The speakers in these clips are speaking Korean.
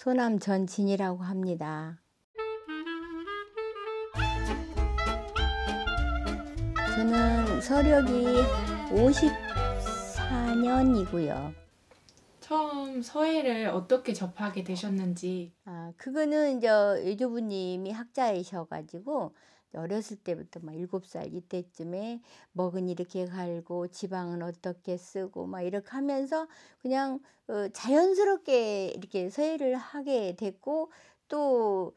소남 전진이라고 합니다. 저는 서력이 54년이고요. 처음 서예를 어떻게 접하게 되셨는지. 그거는 이제 외조부님이 학자이셔가지고 어렸을 때부터 막 7살 이때쯤에 먹은 이렇게 갈고 지방은 어떻게 쓰고 막 이렇게 하면서 그냥 자연스럽게 이렇게 서예를 하게 됐고, 또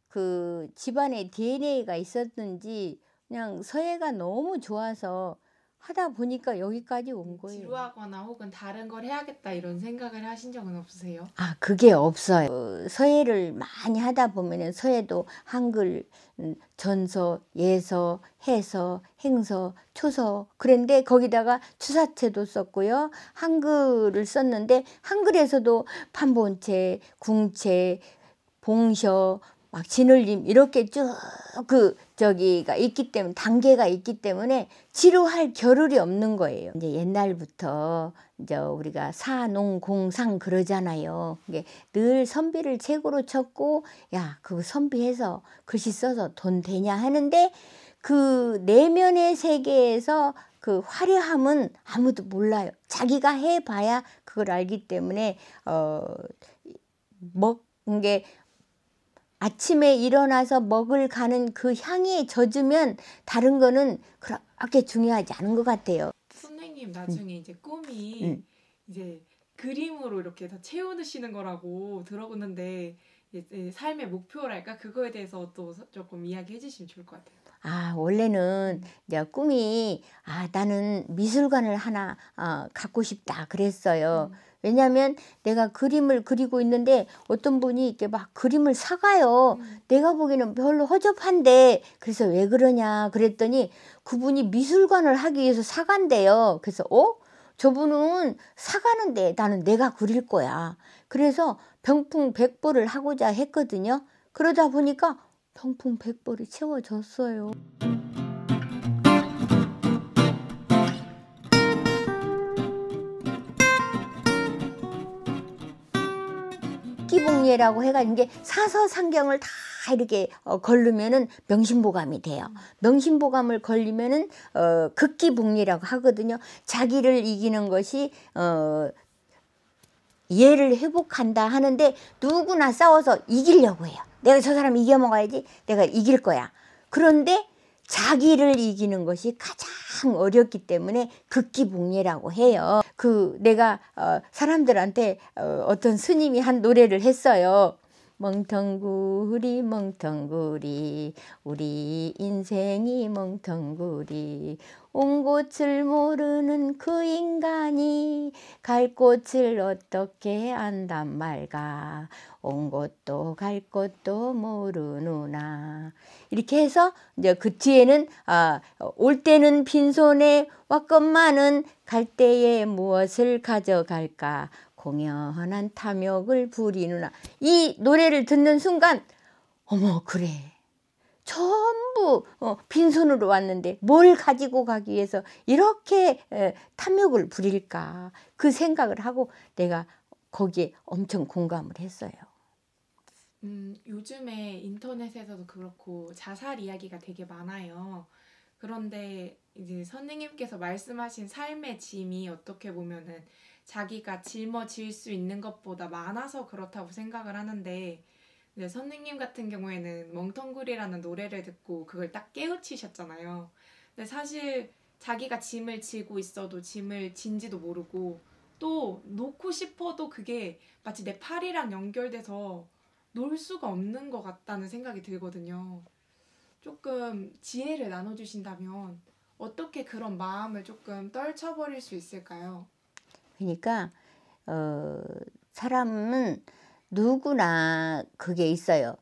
그 집안에 DNA가 있었는지 그냥 서예가 너무 좋아서 하다 보니까 여기까지 온 거예요. 지루하거나 혹은 다른 걸 해야겠다 이런 생각을 하신 적은 없으세요? 그게 없어요. 서예를 많이 하다 보면은 서예도 한글, 전서, 예서, 해서, 행서, 초서, 그런데 거기다가 추사체도 썼고요. 한글을 썼는데 한글에서도 판본체, 궁체, 봉셔, 막 진을림 이렇게 쭉 저기가 있기 때문에, 단계가 있기 때문에 지루할 겨를이 없는 거예요. 이제 옛날부터 이제 우리가 사농공상 그러잖아요. 이게 늘 선비를 최고로 쳤고, 야, 그거 선비해서 글씨 써서 돈 되냐 하는데, 그 내면의 세계에서 그 화려함은 아무도 몰라요. 자기가 해봐야 그걸 알기 때문에 먹은 게 아침에 일어나서 먹을 가는 그 향에 젖으면 다른 거는 그렇게 중요하지 않은 것 같아요. 선생님 나중에 이제 꿈이 이제 그림으로 이렇게 다 채우시는 거라고 들어보는데, 이제 삶의 목표랄까 그거에 대해서 또 조금 이야기해 주시면 좋을 것 같아요. 원래는 이제 꿈이 나는 미술관을 하나 갖고 싶다 그랬어요. 왜냐하면 내가 그림을 그리고 있는데 어떤 분이 이렇게 막 그림을 사가요. 내가 보기에는 별로 허접한데, 그래서 왜 그러냐 그랬더니 그분이 미술관을 하기 위해서 사간대요. 그래서 저분은 사가는데 나는 내가 그릴 거야. 그래서 병풍백보를 하고자 했거든요. 그러다 보니까 병풍백보를 채워졌어요. 극기봉예라고 해가지고 이게 사서상경을 다 이렇게 걸르면은 명심보감이 돼요. 명심보감을 걸리면은 극기봉예라고 하거든요. 자기를 이기는 것이 얘를 회복한다 하는데, 누구나 싸워서 이기려고 해요. 내가 저 사람 이겨먹어야지, 내가 이길 거야. 그런데 자기를 이기는 것이 가장 어렵기 때문에 극기봉예라고 해요. 내가 사람들한테 어떤 스님이 한 노래를 했어요. 멍텅구리 멍텅구리 우리 인생이 멍텅구리, 온 곳을 모르는 그 인간이 갈 곳을 어떻게 안단 말까, 온 곳도 갈 곳도 모르누나. 이렇게 해서 이제 그 뒤에는 올 때는 빈손에 왔건만은 갈 때에 무엇을 가져갈까, 공연한 탐욕을 부리누나. 이 노래를 듣는 순간 어머, 그래, 전부 빈손으로 왔는데 뭘 가지고 가기 위해서 이렇게 탐욕을 부릴까, 그 생각을 하고 내가 거기에 엄청 공감을 했어요. 요즘에 인터넷에서도 그렇고 자살 이야기가 되게 많아요. 그런데 이제 선생님께서 말씀하신 삶의 짐이 어떻게 보면은 자기가 짊어질 수 있는 것보다 많아서 그렇다고 생각을 하는데, 이제 선생님 같은 경우에는 멍텅구리라는 노래를 듣고 그걸 딱 깨우치셨잖아요. 근데 사실 자기가 짐을 지고 있어도 짐을 진지도 모르고, 또 놓고 싶어도 그게 마치 내 팔이랑 연결돼서 놓을 수가 없는 것 같다는 생각이 들거든요. 조금 지혜를 나눠주신다면 어떻게 그런 마음을 조금 떨쳐버릴 수 있을까요? 그러니까 사람은 누구나 그게 있어요.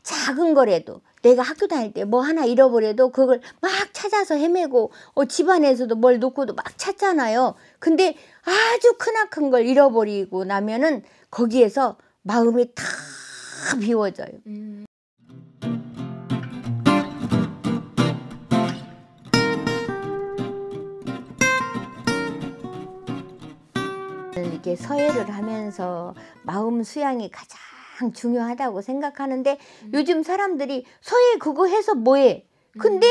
작은 거라도 내가 학교 다닐 때 뭐 하나 잃어버려도 그걸 막 찾아서 헤매고, 집안에서도 뭘 놓고도 막 찾잖아요. 근데 아주 크나큰 걸 잃어버리고 나면은 거기에서 마음이 다 비워져요. 이렇게 이렇게 서예를 하면서 마음 수양이 가장 중요하다고 생각하는데 요즘 사람들이 서예 그거 해서 뭐해? 근데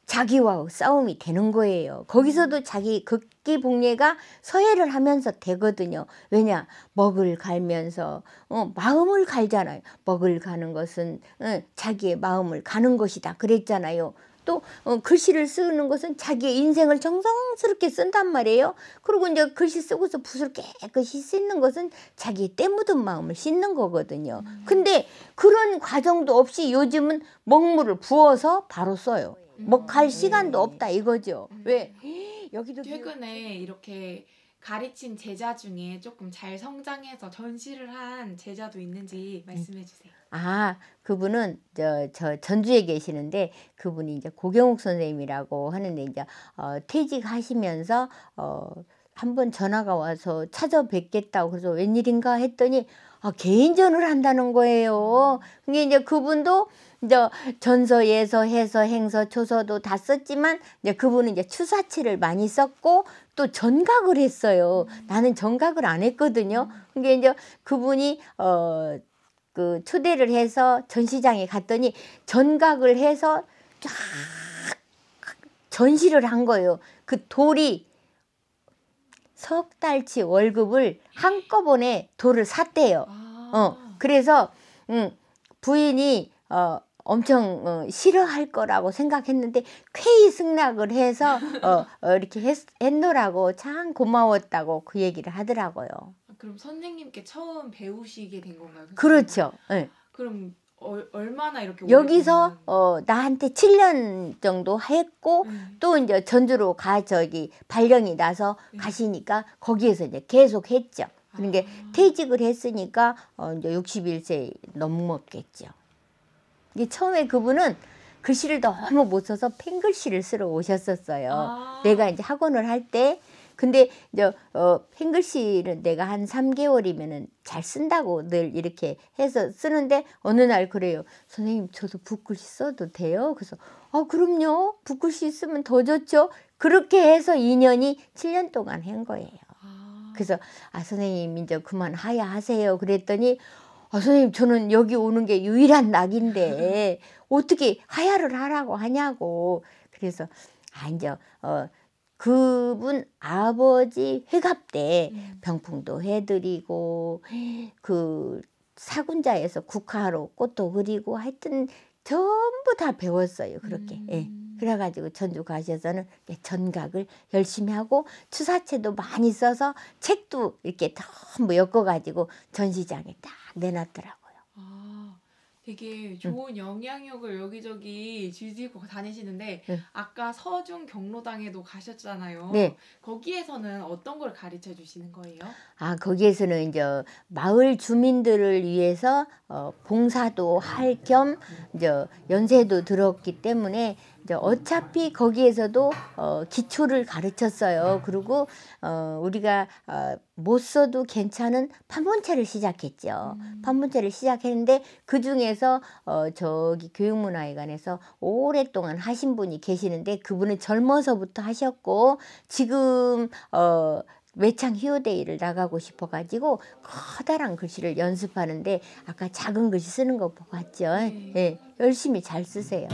자기와 싸움이 되는 거예요. 거기서도 자기 극기복례가 서예를 하면서 되거든요. 왜냐? 먹을 갈면서 마음을 갈잖아요. 먹을 가는 것은 자기의 마음을 가는 것이다 그랬잖아요. 또 글씨를 쓰는 것은 자기의 인생을 정성스럽게 쓴단 말이에요. 그리고 이제 글씨 쓰고서 붓을 깨끗이 씻는 것은 자기의 때 묻은 마음을 씻는 거거든요. 근데 그런 과정도 없이 요즘은 먹물을 부어서 바로 써요. 갈 시간도 없다 이거죠. 왜? 여기도 최근에 이렇게 가르친 제자 중에 조금 잘 성장해서 전시를 한 제자도 있는지 말씀해 주세요. 그분은 저 전주에 계시는데 그분이 이제 고경욱 선생님이라고 하는데 이제 퇴직하시면서 한번 전화가 와서 찾아뵙겠다고 그래서 웬일인가 했더니 개인전을 한다는 거예요. 근데 이제 그분도 이제 전서, 예서, 해서, 행서, 초서도 다 썼지만 이제 그분은 이제 추사치를 많이 썼고 또 전각을 했어요. 나는 전각을 안 했거든요. 근데 이제 그분이 그 초대를 해서 전시장에 갔더니 전각을 해서 쫙 전시를 한 거예요. 그 돌이 석 달치 월급을 한꺼번에 돌을 샀대요. 그래서 부인이 엄청 싫어할 거라고 생각했는데 쾌히 승낙을 해서 이렇게 했노라고 참 고마웠다고 그 얘기를 하더라고요. 그럼 선생님께 처음 배우시게 된 건가요? 그렇죠. 네. 그럼 얼마나 이렇게 여기서 나한테 7년 정도 했고 또 이제 전주로 발령이 나서 가시니까 거기에서 이제 계속 했죠. 그러니까 퇴직을 했으니까 이제 61세 넘었겠죠. 이게 처음에 그분은 글씨를 너무 못 써서 펜글씨를 쓰러 오셨었어요. 내가 이제 학원을 할 때. 근데 이제 펜글씨를 내가 한 3개월이면은 잘 쓴다고 늘 이렇게 해서 쓰는데 어느 날 그래요. 선생님 저도 붓글씨 써도 돼요? 그래서 그럼요. 붓글씨 쓰면 더 좋죠. 그렇게 해서 2년이 7년 동안 한 거예요. 그래서 선생님 이제 그만 하야하세요. 그랬더니 선생님 저는 여기 오는 게 유일한 낙인데 어떻게 하야를 하라고 하냐고. 그래서 이제 그분 아버지 회갑 때 병풍도 해드리고 그 사군자에서 국화로 꽃도 그리고 하여튼 전부 다 배웠어요. 그렇게. 예. 그래가지고 전주 가셔서는 전각을 열심히 하고 추사체도 많이 써서 책도 이렇게 전부 엮어가지고 전시장에 딱 내놨더라고요. 되게 좋은 영향력을 여기저기 지지고 다니시는데 아까 서중 경로당에도 가셨잖아요. 네. 거기에서는 어떤 걸 가르쳐 주시는 거예요? 거기에서는 이제 마을 주민들을 위해서 봉사도 할 겸 이제 연세도 들었기 때문에 이제 어차피 거기에서도 기초를 가르쳤어요. 그리고 우리가 못 써도 괜찮은 판문체를 시작했죠. 판문체를 시작했는데 그 중에서 저기 교육문화회관에서 오랫동안 하신 분이 계시는데 그분은 젊어서부터 하셨고 지금 외창 희호데이를 나가고 싶어가지고 커다란 글씨를 연습하는데 아까 작은 글씨 쓰는 거 보고 왔죠. 네. 열심히 잘 쓰세요.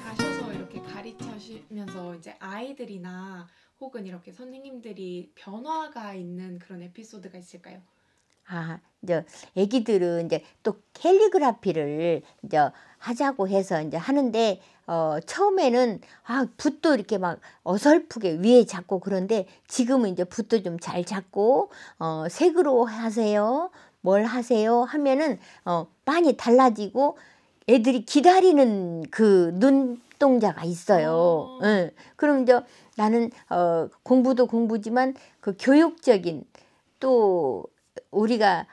가셔서 이렇게 가르쳐주면서 이제 아이들이나 혹은 이렇게 선생님들이 변화가 있는 그런 에피소드가 있을까요? 이제 애기들은 이제 또 캘리그라피를 이제 하자고 해서 이제 하는데 처음에는 붓도 이렇게 막 어설프게 위에 잡고 그런데 지금은 이제 붓도 좀 잘 잡고 색으로 하세요. 뭘 하세요 하면은 많이 달라지고 애들이 기다리는 그 눈동자가 있어요. 그럼 이제 나는 공부도 공부지만 그 교육적인 또 우리가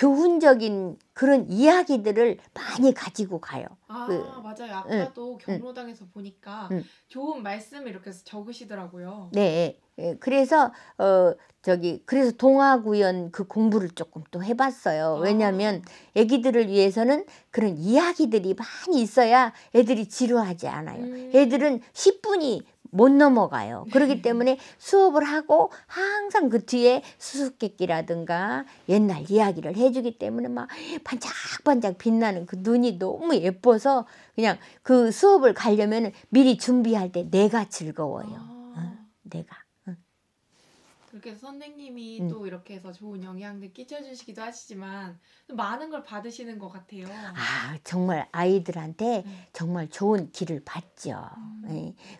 교훈적인 그런 이야기들을 많이 가지고 가요. 아, 그, 맞아요. 아까도 경로당에서 보니까 응. 좋은 말씀을 이렇게 적으시더라고요. 네, 그래서 그래서 동화구연 그 공부를 조금 또 해봤어요. 왜냐하면 애기들을 위해서는 그런 이야기들이 많이 있어야 애들이 지루하지 않아요. 애들은 10분이 못 넘어가요. 그렇기 때문에 수업을 하고 항상 그 뒤에 수수께끼라든가 옛날 이야기를 해주기 때문에 막 반짝반짝 빛나는 그 눈이 너무 예뻐서 그냥 그 수업을 가려면 미리 준비할 때 내가 즐거워요. 내가. 그렇게 해서 선생님이 또 이렇게 해서 좋은 영향들 끼쳐주시기도 하시지만 또 많은 걸 받으시는 것 같아요. 아, 정말 아이들한테 정말 좋은 길을 받죠.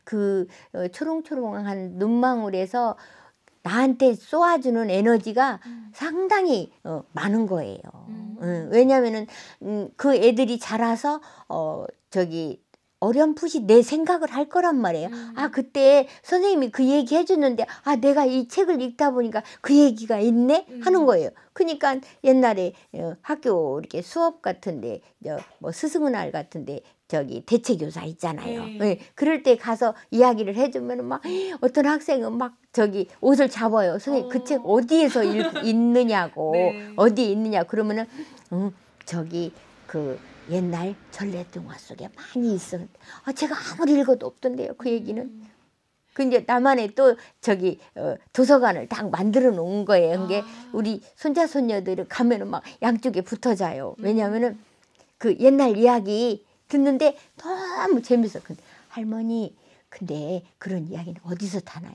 그 초롱초롱한 눈망울에서 나한테 쏘아주는 에너지가 상당히 많은 거예요. 왜냐하면은 그 애들이 자라서 어렴풋이 내 생각을 할 거란 말이에요. 아, 그때 선생님이 그 얘기 해줬는데, 아, 내가 이 책을 읽다 보니까 그 얘기가 있네? 하는 거예요. 그러니까 옛날에 학교 이렇게 수업 같은데, 뭐 스승의 같은데, 대체교사 있잖아요. 네. 그럴 때 가서 이야기를 해주면 막 어떤 학생은 막 옷을 잡아요. 선생님, 그 책 어디에서 있느냐고, 네. 어디에 있느냐. 그러면은, 옛날 전래동화 속에 많이 있었는데 제가 아무리 읽어도 없던데요. 그 얘기는. 그 이제 나만의 또 도서관을 딱 만들어 놓은 거예요. 그게 우리 손자 손녀들이 가면은 막 양쪽에 붙어 자요. 왜냐하면은 그 옛날 이야기 듣는데 너무 재밌어. 근데 할머니, 근데 그런 이야기는 어디서 타나요?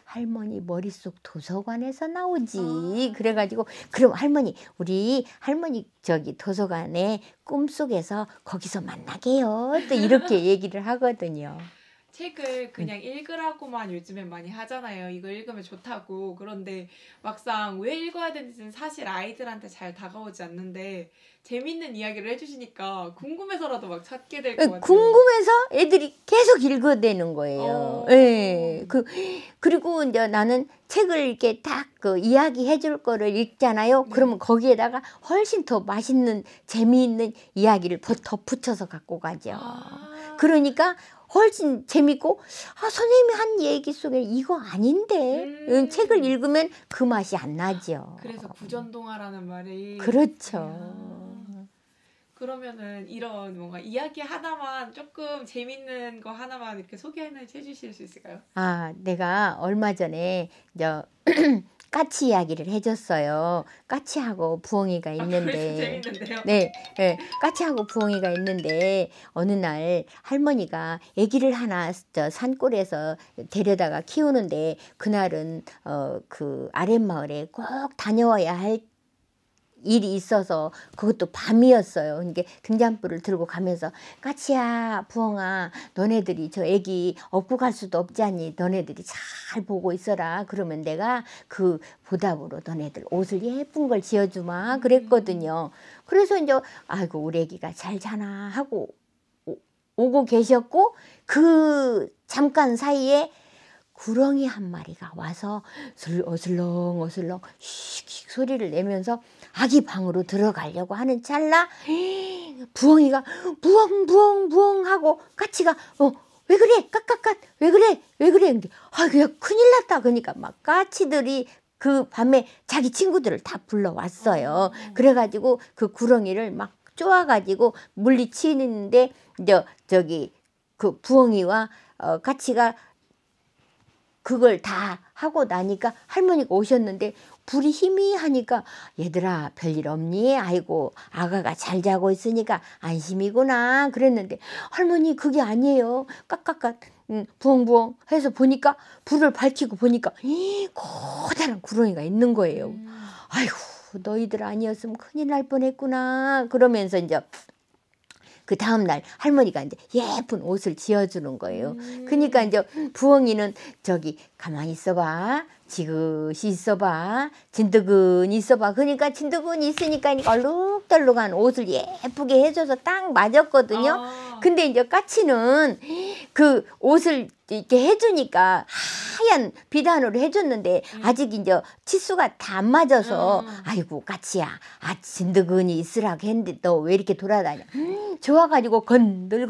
할머니 머릿속 도서관에서 나오지. 그래가지고 그럼 우리 할머니 도서관에 꿈속에서 거기서 만나게요. 또 이렇게 얘기를 하거든요. 책을 그냥 읽으라고만 요즘엔 많이 하잖아요. 이거 읽으면 좋다고. 그런데 막상 왜 읽어야 되는지는 사실 아이들한테 잘 다가오지 않는데 재밌는 이야기를 해주시니까 궁금해서라도 막 찾게 될 것 같아요. 궁금해서 애들이 계속 읽어대는 거예요. 네. 그리고 이제 나는 책을 이렇게 딱 이야기 해줄 거를 읽잖아요. 그러면 거기에다가 훨씬 더 맛있는 재미있는 이야기를 덧붙여서 갖고 가죠. 그러니까 훨씬 재밌고 선생님이 한 얘기 속에 이거 아닌데 책을 읽으면 그 맛이 안 나죠. 그래서 구전동화라는 말이 그렇죠. 그러면은 이런 뭔가 이야기 하나만 조금 재밌는 거 하나만 이렇게 소개해 주실 수 있을까요? 내가 얼마 전에 까치 이야기를 해줬어요. 까치하고 부엉이가 있는데, 재밌는데요? 네, 까치하고 부엉이가 있는데 어느 날 할머니가 아기를 하나 산골에서 데려다가 키우는데 그날은 그 아랫마을에 꼭 다녀와야 할 일이 있어서 그것도 밤이었어요. 그러니까 등잔불을 들고 가면서 까치야, 부엉아, 너네들이 저 애기 업고 갈 수도 없지 않니? 너네들이 잘 보고 있어라. 그러면 내가 그 보답으로 너네들 옷을 예쁜 걸 지어주마. 그랬거든요. 그래서 이제 아이고 우리 애기가 잘 자나 하고 오고 계셨고 그 잠깐 사이에 구렁이 한 마리가 와서 어슬렁어슬렁 씩 소리를 내면서 아기 방으로 들어가려고 하는 찰나 부엉이가 부엉부엉부엉 하고 까치가 왜 그래 까까까 왜 그래 근데 그냥 큰일 났다. 그러니까 막 까치들이 그 밤에 자기 친구들을 다 불러왔어요. 그래가지고 그 구렁이를 막 쪼아가지고 물리치는데 그 부엉이와 까치가 그걸 다 하고 나니까 할머니가 오셨는데 불이 희미하니까 얘들아 별일 없니? 아이고 아가가 잘 자고 있으니까 안심이구나 그랬는데 할머니 그게 아니에요. 깍깍깍 부엉부엉 해서 보니까 불을 밝히고 보니까 커다란 구렁이가 있는 거예요. 아이고 너희들 아니었으면 큰일 날 뻔했구나 그러면서 이제 그 다음날 할머니가 이제 예쁜 옷을 지어주는 거예요. 그러니까 이제 부엉이는 가만히 있어봐. 지그시 있어봐. 진드근 있어봐. 그러니까 진드근 있으니까 얼룩덜룩한 옷을 예쁘게 해줘서 딱 맞았거든요. 근데 이제 까치는 그 옷을 이렇게 해주니까 하얀 비단으로 해줬는데 아직 이제 치수가 다 안 맞아서 아이고 까치야 진드근이 있으라고 했는데 너 왜 이렇게 돌아다녀. 좋아가지고 건들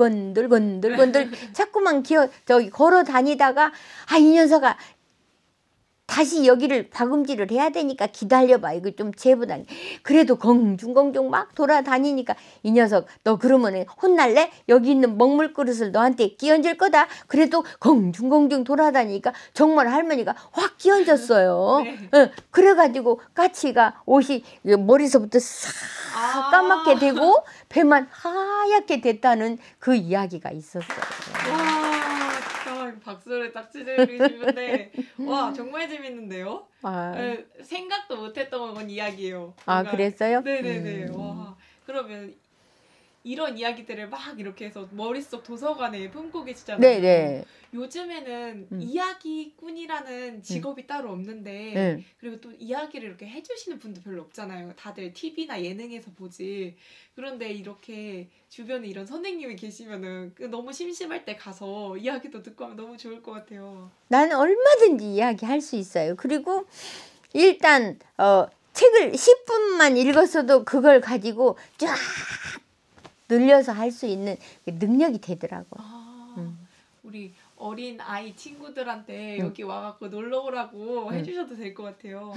자꾸만 저기 걸어 다니다가 이 녀석아 다시 여기를 박음질을 해야 되니까 기다려봐. 이거 좀 재보다. 그래도 공중공중 막 돌아다니니까 이 녀석 너 그러면 혼날래? 여기 있는 먹물 그릇을 너한테 끼얹을 거다. 그래도 공중공중 돌아다니니까 정말 할머니가 확 끼얹었어요. 네. 그래가지고 까치가 옷이 머리서부터 싹 까맣게 되고 배만 하얗게 됐다는 그 이야기가 있었어요. 와, 진짜 박수를 딱 치르시는데 와 정말 재밌는데요. 생각도 못했던 이야기예요. 뭔가. 그랬어요? 네네네. 와 그러면 이런 이야기들을 막 이렇게 해서 머릿속 도서관에 품고 계시잖아요. 네네. 요즘에는 이야기꾼이라는 직업이 따로 없는데 그리고 또 이야기를 이렇게 해주시는 분도 별로 없잖아요. 다들 TV나 예능에서 보지. 그런데 이렇게 주변에 이런 선생님이 계시면은 너무 심심할 때 가서 이야기도 듣고 하면 너무 좋을 것 같아요. 나는 얼마든지 이야기할 수 있어요. 그리고 일단 책을 10분만 읽었어도 그걸 가지고 쫙 늘려서 할 수 있는 능력이 되더라고. 우리 어린 아이 친구들한테 여기 와갖고 놀러 오라고 해주셔도 될 것 같아요.